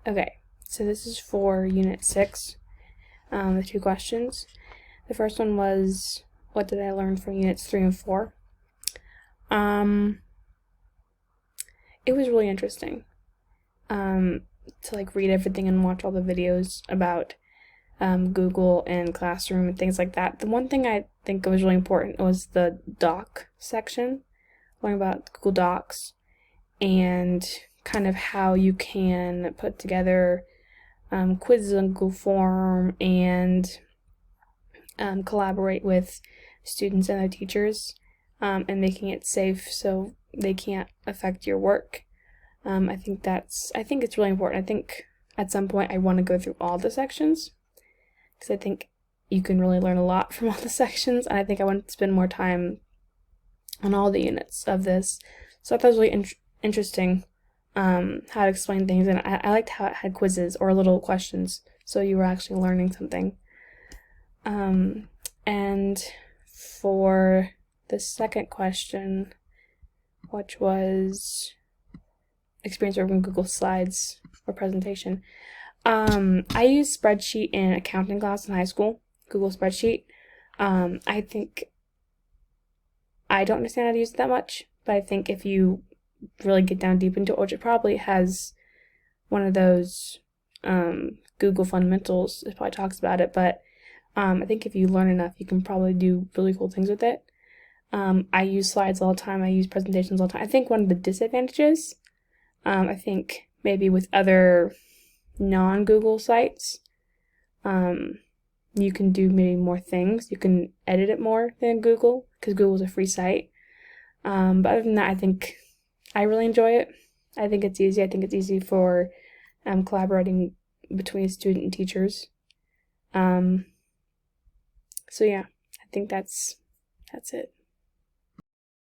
Okay, so this is for Unit 6, the 2 questions. The first one was, what did I learn from Units 3 and 4? It was really interesting to read everything and watch all the videos about Google and Classroom and things like that. The one thing I think was really important was the doc section, learning about Google Docs and kind of how you can put together quizzes on Google Form and collaborate with students and their teachers and making it safe so they can't affect your work. I think it's really important. I think at some point I want to go through all the sections because I think you can really learn a lot from all the sections, and I think I want to spend more time on all the units of this. So I thought it was really interesting how to explain things, and I liked how it had quizzes or little questions, so you were actually learning something. And for the second question, which was experience working with Google Slides or presentation, I used Spreadsheet in accounting class in high school, Google Spreadsheet. I think I don't understand how to use it that much, but I think if you really get down deep into it, which it probably has one of those Google fundamentals, it probably talks about it, but I think if you learn enough, you can probably do really cool things with it. I use slides all the time. I use presentations all the time. I think one of the disadvantages, I think maybe with other non-Google sites, you can do maybe more things. You can edit it more than Google, because Google's a free site. But other than that, I think I really enjoy it. I think it's easy. I think it's easy for collaborating between student and teachers. So yeah, I think that's it.